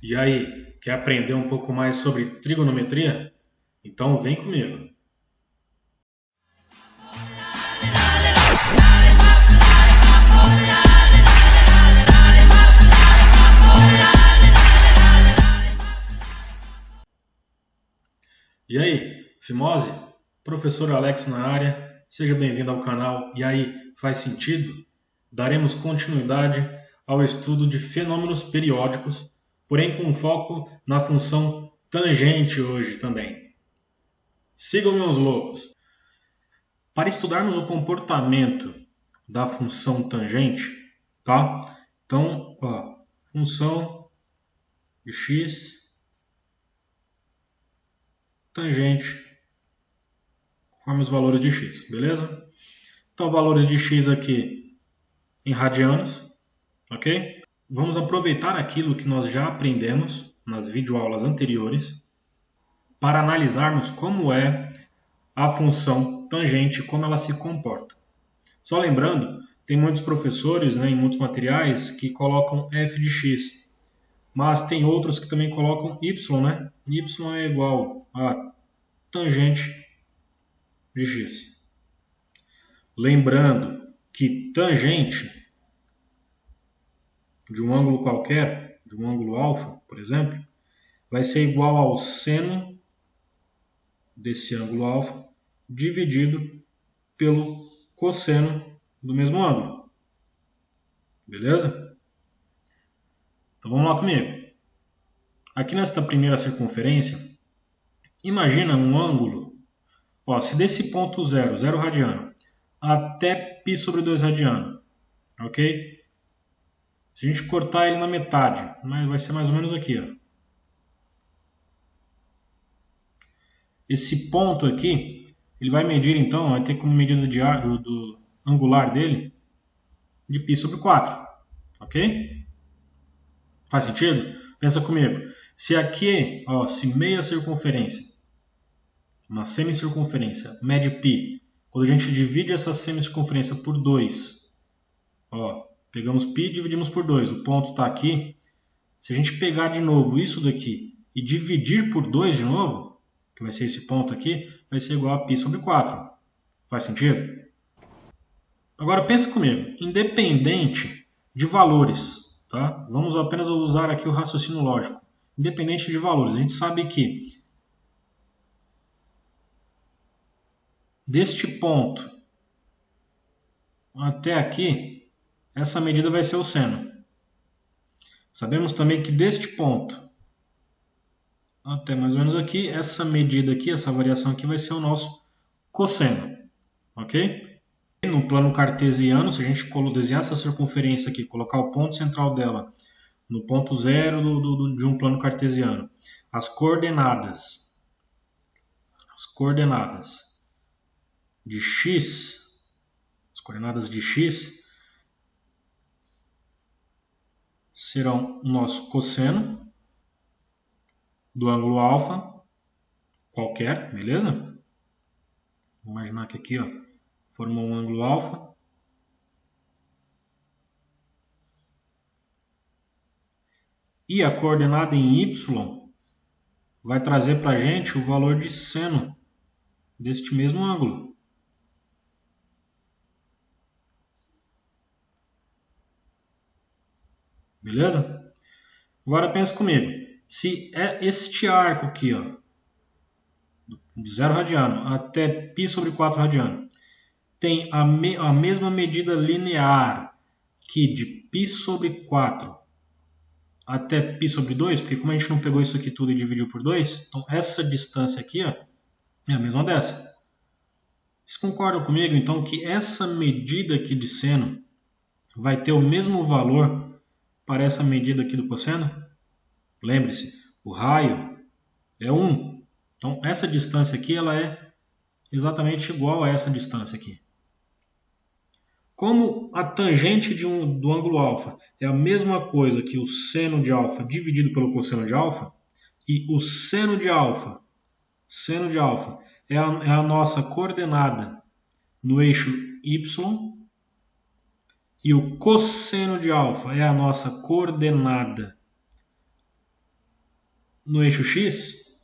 E aí, quer aprender um pouco mais sobre trigonometria? Então vem comigo. E aí, Fimose? Professor Alex na área, seja bem-vindo ao canal. E aí, faz sentido? Daremos continuidade ao estudo de fenômenos periódicos, porém com foco na função tangente hoje também. Sigam meus loucos! Para estudarmos o comportamento da função tangente, tá? Então, função de x tangente conforme os valores de x, beleza? Então, valores de x aqui em radianos, ok? Vamos aproveitar aquilo que nós já aprendemos nas videoaulas anteriores para analisarmos como é a função tangente, como ela se comporta. Só lembrando, tem muitos professores, em muitos materiais que colocam f de x, mas tem outros que também colocam y, né? Y é igual a tangente de x. Lembrando que tangente de um ângulo qualquer, de um ângulo alfa, por exemplo, vai ser igual ao seno desse ângulo alfa dividido pelo cosseno do mesmo ângulo. Beleza? Então vamos lá comigo. Aqui nesta primeira circunferência, imagina um ângulo, se desse ponto 0, 0 radiano, até π sobre 2 radiano, ok? Se a gente cortar ele na metade, vai ser mais ou menos aqui, ó. Esse ponto aqui, ele vai medir então, vai ter como medida do angular dele de π sobre 4, ok? Faz sentido? Pensa comigo. Se aqui, se meia circunferência, uma semicircunferência, mede π, quando a gente divide essa semicircunferência por 2, pegamos π e dividimos por 2, o ponto está aqui. Se a gente pegar de novo isso daqui e dividir por 2 de novo, que vai ser esse ponto aqui, vai ser igual a π sobre 4. Faz sentido? Agora pensa comigo, independente de valores, tá? Vamos apenas usar aqui o raciocínio lógico. Independente de valores, a gente sabe que deste ponto até aqui, essa medida vai ser o seno. Sabemos também que deste ponto até mais ou menos aqui, essa medida aqui, essa variação aqui vai ser o nosso cosseno, ok? No plano cartesiano, se a gente desenhar essa circunferência aqui, colocar o ponto central dela no ponto zero de um plano cartesiano, as coordenadas de x, serão o nosso cosseno do ângulo alfa qualquer, beleza? Vou imaginar que aqui, formou um ângulo alfa. E a coordenada em y vai trazer para a gente o valor de seno deste mesmo ângulo. Beleza? Agora pensa comigo. Se é este arco aqui, de 0 radiano até π sobre 4 radiano, tem a mesma medida linear que de π sobre 4 até π sobre 2, porque como a gente não pegou isso aqui tudo e dividiu por 2, então essa distância aqui é a mesma dessa. Vocês concordam comigo, então, que essa medida aqui de seno vai ter o mesmo valor para essa medida aqui do cosseno? Lembre-se, o raio é 1. Então, essa distância aqui ela é exatamente igual a essa distância aqui. Como a tangente do ângulo alfa é a mesma coisa que o seno de alfa dividido pelo cosseno de alfa, e o seno de alfa é a nossa coordenada no eixo y, e o cosseno de alfa é a nossa coordenada no eixo x,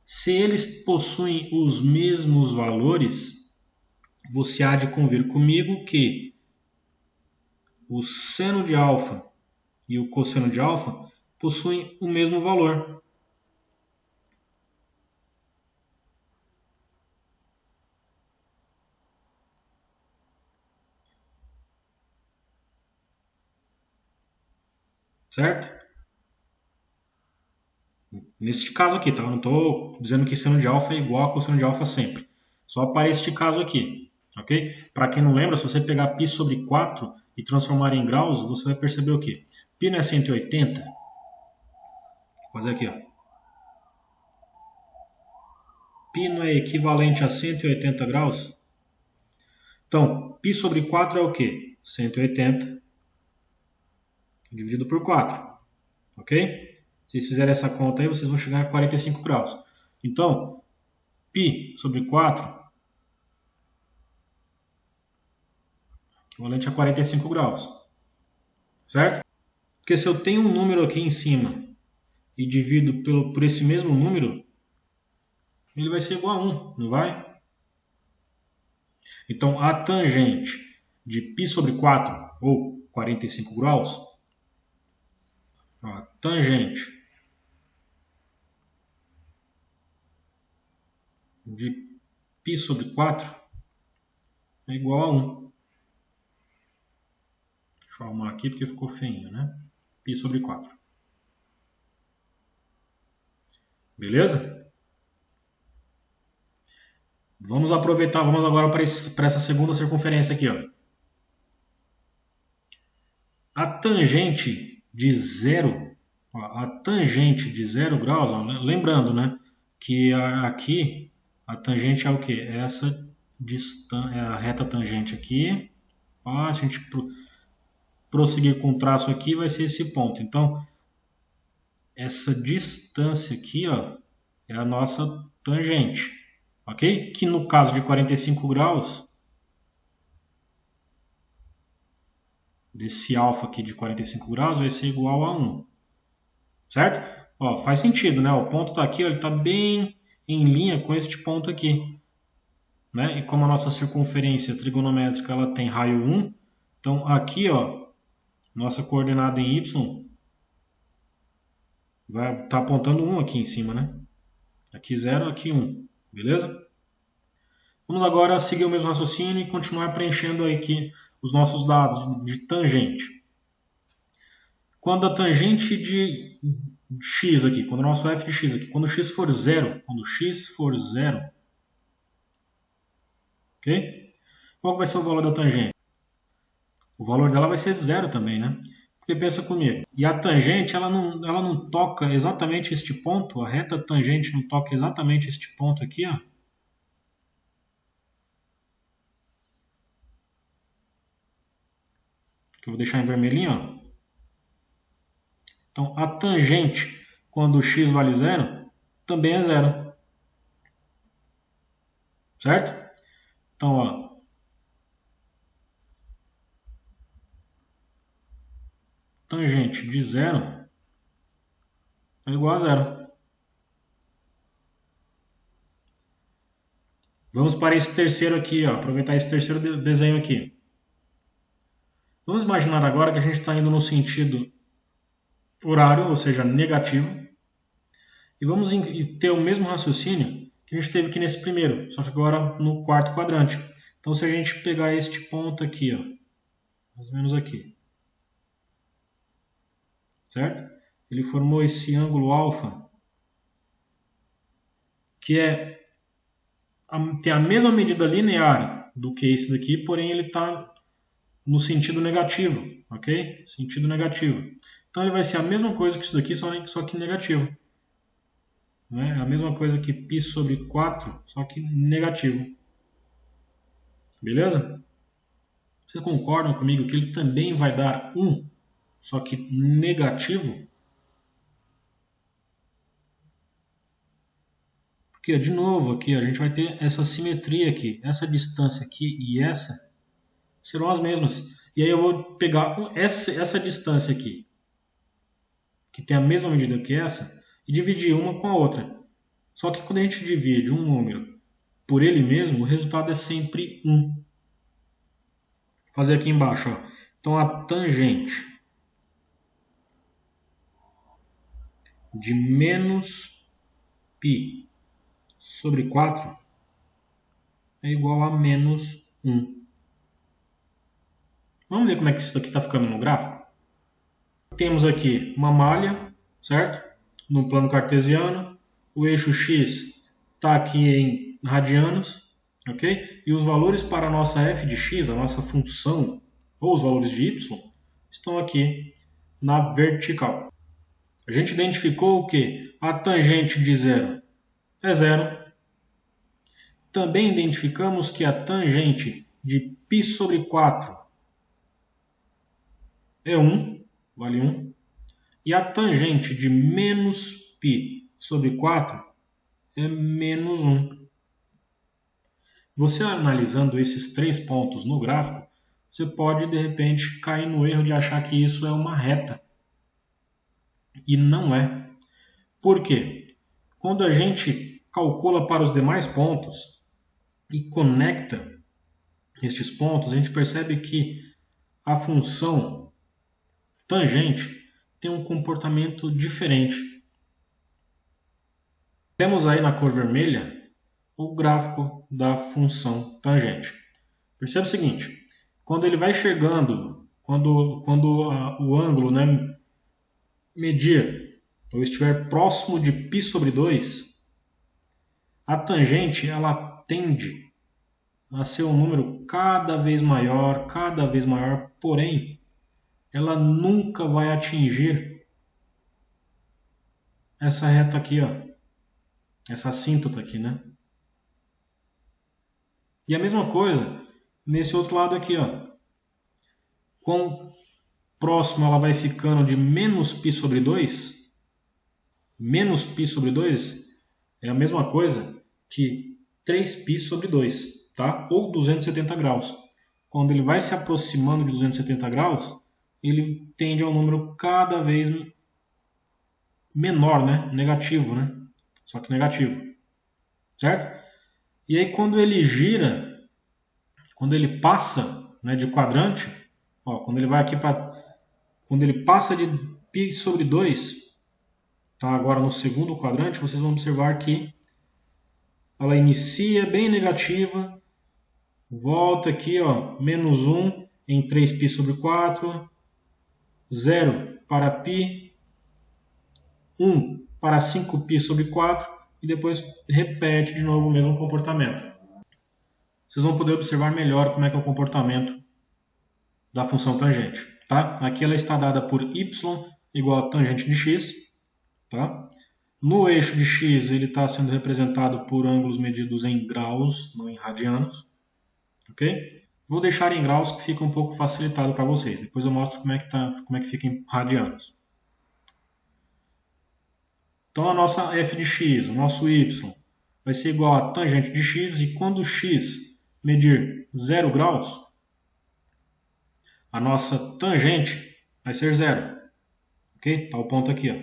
se eles possuem os mesmos valores, você há de convir comigo que o seno de alfa e o cosseno de alfa possuem o mesmo valor. Certo? Neste caso aqui, tá? Eu não estou dizendo que seno de alfa é igual a cosseno de alfa sempre. Só para este caso aqui, ok? Para quem não lembra, se você pegar π sobre 4 e transformar em graus, você vai perceber o quê? Π não é 180? Vou fazer aqui, ó. Π não é equivalente a 180 graus? Então, π sobre 4 é o quê? 180 dividido por 4, ok? Se vocês fizerem essa conta aí, vocês vão chegar a 45 graus. Então, π sobre 4 equivalente a 45 graus, certo? Porque se eu tenho um número aqui em cima e divido por esse mesmo número, ele vai ser igual a 1, não vai? Então, a tangente de π sobre 4, ou 45 graus, a tangente de π sobre 4 é igual a 1. Deixa eu arrumar aqui porque ficou feinho, né? Π sobre 4. Beleza? Vamos aproveitar, vamos agora para essa segunda circunferência aqui, ó. A tangente de 0, a tangente de 0 graus, ó, lembrando, né, que aqui a tangente é o que? É essa distância, é a reta tangente aqui. Ó, se a gente prosseguir com o traço aqui, vai ser esse ponto. Então, essa distância aqui, ó, é a nossa tangente, ok? Que no caso de 45 graus, desse alfa aqui de 45 graus, vai ser igual a 1, certo? Ó, faz sentido, né? O ponto está aqui, ó, ele está bem em linha com este ponto aqui, né? E como a nossa circunferência trigonométrica ela tem raio 1, então aqui, ó, nossa coordenada em y vai estar apontando 1 aqui em cima, né? Aqui 0, aqui 1, beleza? Vamos agora seguir o mesmo raciocínio e continuar preenchendo aqui os nossos dados de tangente. Quando a tangente de x aqui, quando o nosso f de x aqui, quando x for 0, ok? Qual vai ser o valor da tangente? O valor dela vai ser 0 também, né? Porque pensa comigo, e a tangente ela não toca exatamente este ponto, a reta tangente não toca exatamente este ponto aqui, ó. Que eu vou deixar em vermelhinho, ó. Então, a tangente, quando o x vale 0, também é 0. Certo? Então, ó, tangente de 0 é igual a 0. Vamos para esse terceiro aqui, ó, aproveitar esse terceiro desenho aqui. Vamos imaginar agora que a gente está indo no sentido horário, ou seja, negativo, e vamos ter o mesmo raciocínio que a gente teve aqui nesse primeiro, só que agora no quarto quadrante. Então, se a gente pegar este ponto aqui, ó, mais ou menos aqui, certo? Ele formou esse ângulo alfa, que tem a mesma medida linear do que esse daqui, porém ele está no sentido negativo, ok? Sentido negativo. Então ele vai ser a mesma coisa que isso daqui, só que negativo. Né? A mesma coisa que π sobre 4, só que negativo. Beleza? Vocês concordam comigo que ele também vai dar 1, só que negativo? Porque, de novo, aqui a gente vai ter essa simetria aqui. Essa distância aqui e essa serão as mesmas. E aí eu vou pegar essa distância aqui, que tem a mesma medida que essa, e dividir uma com a outra. Só que quando a gente divide um número por ele mesmo, o resultado é sempre 1. Vou fazer aqui embaixo. Ó. Então a tangente de menos π sobre 4 é igual a menos 1. Vamos ver como é que isso aqui está ficando no gráfico? Temos aqui uma malha, certo? No plano cartesiano. O eixo x está aqui em radianos, ok? E os valores para a nossa f de x, a nossa função, ou os valores de y, estão aqui na vertical. A gente identificou o que? A tangente de 0 é 0. Também identificamos que a tangente de π sobre 4 é 1, vale 1. E a tangente de menos π sobre 4 é menos 1. Você analisando esses 3 pontos no gráfico, você pode de repente cair no erro de achar que isso é uma reta. E não é. Por quê? Quando a gente calcula para os demais pontos e conecta estes pontos, a gente percebe que a função tangente tem um comportamento diferente. Temos aí na cor vermelha o gráfico da função tangente. Perceba o seguinte, quando ele vai chegando, quando o ângulo medir ou estiver próximo de π sobre 2, a tangente ela tende a ser um número cada vez maior, porém, ela nunca vai atingir essa reta aqui, ó, essa assíntota aqui, né? E a mesma coisa nesse outro lado aqui, ó. Quão próximo ela vai ficando de menos π sobre 2, menos π sobre 2 é a mesma coisa que 3π sobre 2, tá? Ou 270 graus. Quando ele vai se aproximando de 270 graus, ele tende a um número cada vez menor, né? Negativo, né? Só que negativo, certo? E aí quando ele gira, quando ele passa, né, de quadrante, ó, quando ele vai aqui para, quando ele passa de π sobre 2, tá? Agora no segundo quadrante, vocês vão observar que ela inicia bem negativa, volta aqui, ó, menos 1 em 3π sobre 4, 0 para π, 1 para 5π sobre 4 e depois repete de novo o mesmo comportamento. Vocês vão poder observar melhor como é que é o comportamento da função tangente. Tá? Aqui ela está dada por y igual a tangente de x. Tá? No eixo de x ele está sendo representado por ângulos medidos em graus, não em radianos. Okay? Vou deixar em graus que fica um pouco facilitado para vocês. Depois eu mostro como é que fica em radianos. Então a nossa f de x, o nosso y, vai ser igual a tangente de x, e quando x medir 0 graus, a nossa tangente vai ser 0. Ok? Está o ponto aqui. Ó.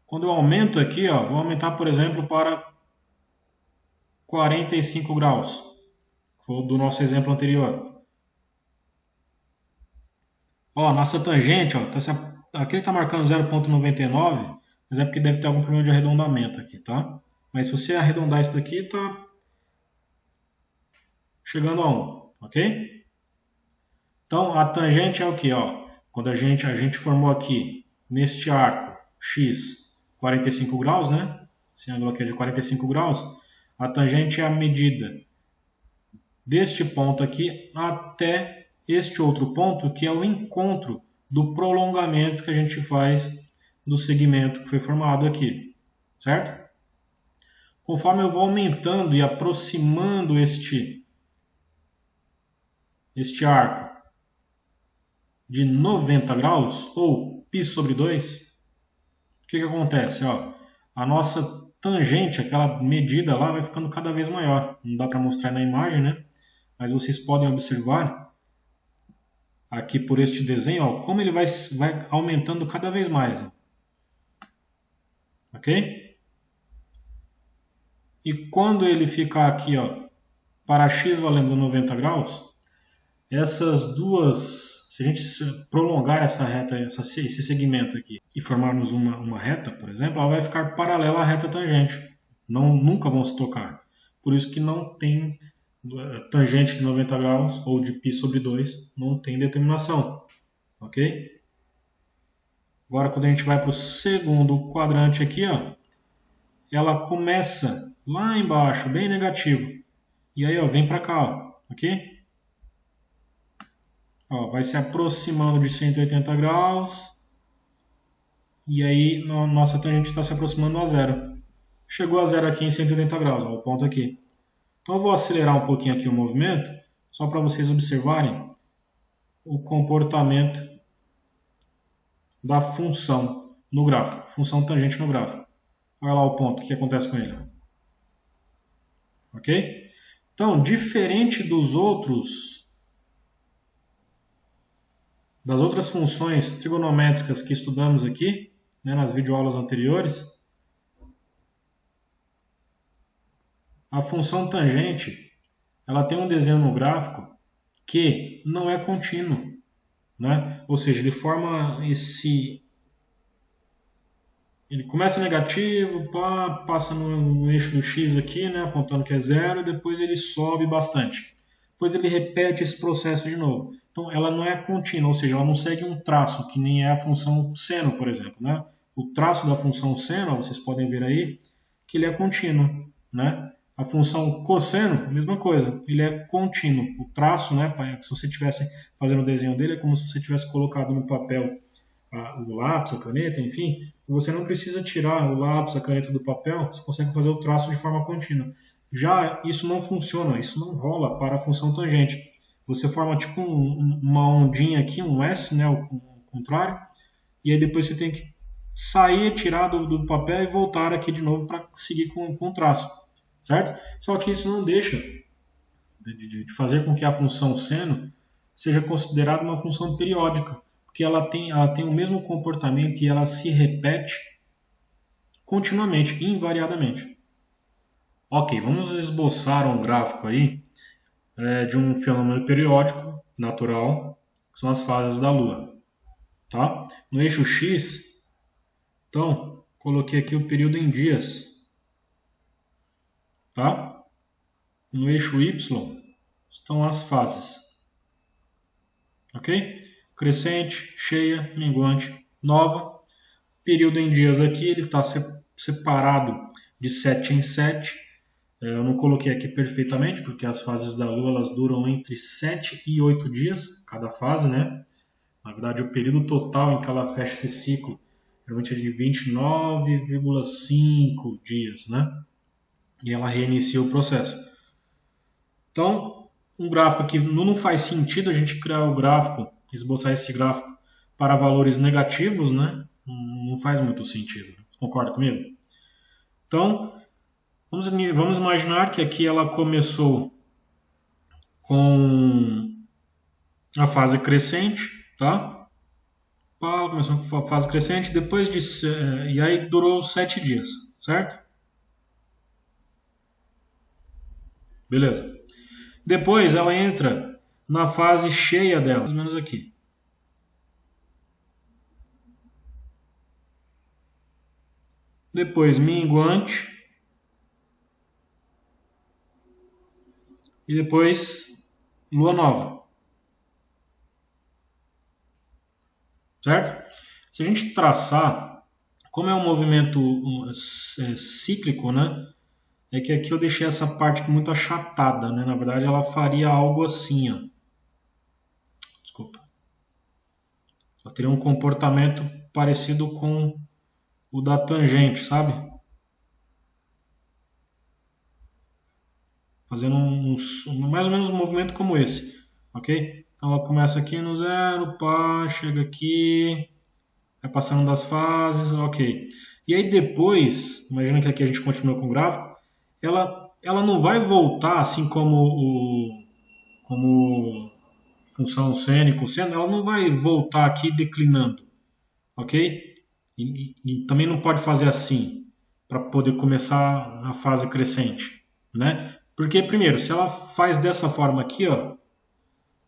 Quando eu aumento aqui, ó, vou aumentar, por exemplo, para 45 graus. Foi do nosso exemplo anterior. Ó, nossa tangente, ó, aqui ele está marcando 0,99, mas é porque deve ter algum problema de arredondamento aqui, tá? Mas se você arredondar isso daqui, está chegando a 1, ok? Então, a tangente é o que? Ó, quando a gente formou aqui, neste arco x, 45 graus, né? Esse ângulo aqui é de 45 graus. A tangente é a medida deste ponto aqui até este outro ponto, que é o encontro do prolongamento que a gente faz do segmento que foi formado aqui, certo? Conforme eu vou aumentando e aproximando este arco de 90 graus, ou π sobre 2, o que acontece? Ó, a nossa tangente, aquela medida lá, vai ficando cada vez maior. Não dá para mostrar na imagem, né? Mas vocês podem observar aqui por este desenho, ó, como ele vai aumentando cada vez mais. Ó. ok? E quando ele ficar aqui, ó, para x valendo 90 graus, essas duas, se a gente prolongar essa reta, esse segmento aqui e formarmos uma reta, por exemplo, ela vai ficar paralela à reta tangente. Nunca vão se tocar. Por isso que não tem tangente de 90 graus ou de π sobre 2, não tem determinação. Ok? Agora, quando a gente vai para o segundo quadrante aqui, ó, ela começa lá embaixo, bem negativo. E aí, ó, vem para cá, ó, ok? Ó, vai se aproximando de 180 graus. E aí, nossa tangente está se aproximando a zero. Chegou a zero aqui em 180 graus, ó, o ponto aqui. Então, eu vou acelerar um pouquinho aqui o movimento, só para vocês observarem o comportamento da função no gráfico, função tangente no gráfico. Olha lá o ponto, o que acontece com ele. Ok? Então, diferente das outras funções trigonométricas que estudamos aqui, né, nas videoaulas anteriores, a função tangente ela tem um desenho no gráfico que não é contínuo, né? Ou seja, ele forma ele começa negativo, passa no eixo do x aqui, né, apontando que é zero, e depois ele sobe bastante. Depois ele repete esse processo de novo. Então ela não é contínua, ou seja, ela não segue um traço, que nem é a função seno, por exemplo, né? O traço da função seno, vocês podem ver aí, que ele é contínuo, né? A função cosseno, mesma coisa, ele é contínuo. O traço, né, se você estivesse fazendo o desenho dele, é como se você tivesse colocado no papel o lápis, a caneta, enfim, você não precisa tirar o lápis, a caneta do papel, você consegue fazer o traço de forma contínua. Já isso não funciona, isso não rola para a função tangente. Você forma tipo uma ondinha aqui, um S, né, ao contrário, e aí depois você tem que sair, tirar do papel e voltar aqui de novo para seguir com o traço, certo? Só que isso não deixa de fazer com que a função seno seja considerada uma função periódica, porque ela tem o mesmo comportamento e ela se repete continuamente, invariadamente. Ok, vamos esboçar um gráfico aí de um fenômeno periódico natural, que são as fases da Lua. Tá? No eixo X, então, coloquei aqui o período em dias. Tá? No eixo Y, estão as fases. Ok? Crescente, cheia, minguante, nova. Período em dias aqui, ele está separado de 7 em 7. Eu não coloquei aqui perfeitamente, porque as fases da Lua elas duram entre 7 e 8 dias, cada fase, né? Na verdade, o período total em que ela fecha esse ciclo geralmente é de 29,5 dias, né? E ela reinicia o processo. Então, um gráfico aqui não faz sentido a gente criar o gráfico, esboçar esse gráfico para valores negativos, né? Não faz muito sentido. Concorda comigo? Então, vamos imaginar que aqui ela começou com a fase crescente, tá? Começou com a fase crescente, e aí durou 7 dias, certo? Beleza. Depois ela entra na fase cheia dela, mais ou menos aqui. Depois minguante. E depois lua nova. Certo? Se a gente traçar, como é um movimento cíclico, né? É que aqui eu deixei essa parte muito achatada, né? Na verdade ela faria algo assim, ó. Desculpa. Ela teria um comportamento parecido com o da tangente, sabe? Fazendo mais ou menos um movimento como esse, ok? Então ela começa aqui no zero, chega aqui, vai passando das fases, ok. E aí depois, imagina que aqui a gente continua com o gráfico, ela não vai voltar assim como função seno e cosseno, ela não vai voltar aqui declinando, ok? E também não pode fazer assim, para poder começar a fase crescente, né? Porque, primeiro, se ela faz dessa forma aqui, ó,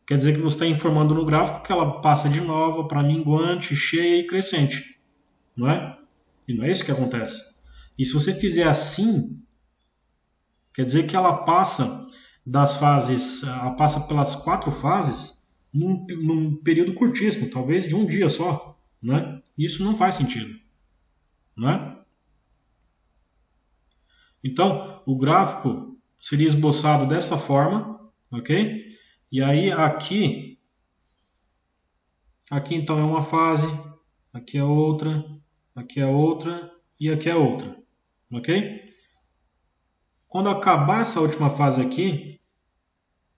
quer dizer que você está informando no gráfico que ela passa de nova para minguante, cheia e crescente, não é? E não é isso que acontece. E se você fizer assim, quer dizer que ela passa das fases, ela passa pelas 4 fases num período curtíssimo, talvez de um dia só, né? Isso não faz sentido, não é? Então, o gráfico seria esboçado dessa forma, ok? E aí aqui então é uma fase, aqui é outra e aqui é outra, ok? Quando acabar essa última fase aqui,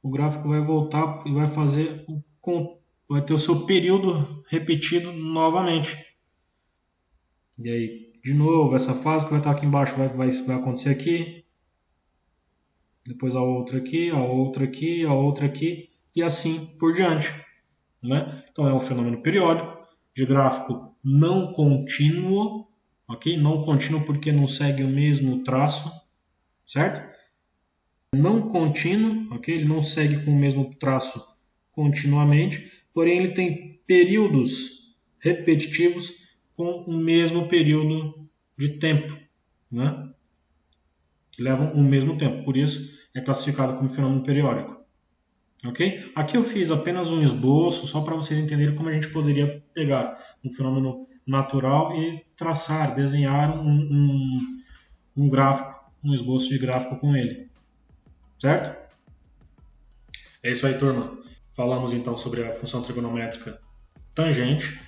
o gráfico vai voltar e vai fazer vai ter o seu período repetido novamente. E aí, de novo, essa fase que vai estar aqui embaixo vai acontecer aqui. Depois a outra aqui, a outra aqui, a outra aqui e assim por diante, né? Então é um fenômeno periódico de gráfico não contínuo, ok? Não contínuo porque não segue o mesmo traço, certo? Não contínuo, ok? Ele não segue com o mesmo traço continuamente, porém ele tem períodos repetitivos com o mesmo período de tempo, né? Que levam o mesmo tempo, por isso é classificado como fenômeno periódico. Ok? Aqui eu fiz apenas um esboço, só para vocês entenderem como a gente poderia pegar um fenômeno natural e traçar, desenhar um gráfico, um esboço de gráfico com ele. Certo? É isso aí, turma. Falamos então sobre a função trigonométrica tangente,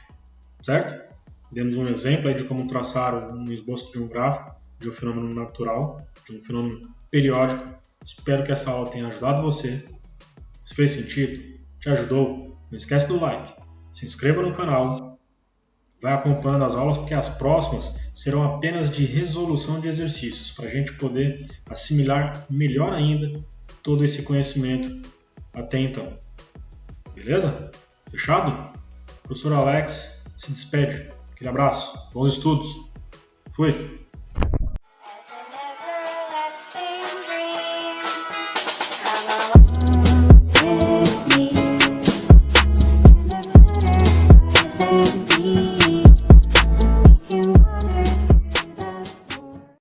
certo? Demos um exemplo aí de como traçar um esboço de um gráfico, de um fenômeno natural, de um fenômeno periódico. Espero que essa aula tenha ajudado você. Se fez sentido, te ajudou, não esquece do like, se inscreva no canal, vai acompanhando as aulas porque as próximas serão apenas de resolução de exercícios para a gente poder assimilar melhor ainda todo esse conhecimento até então. Beleza? Fechado? Professor Alex se despede. Aquele abraço, bons estudos. Fui!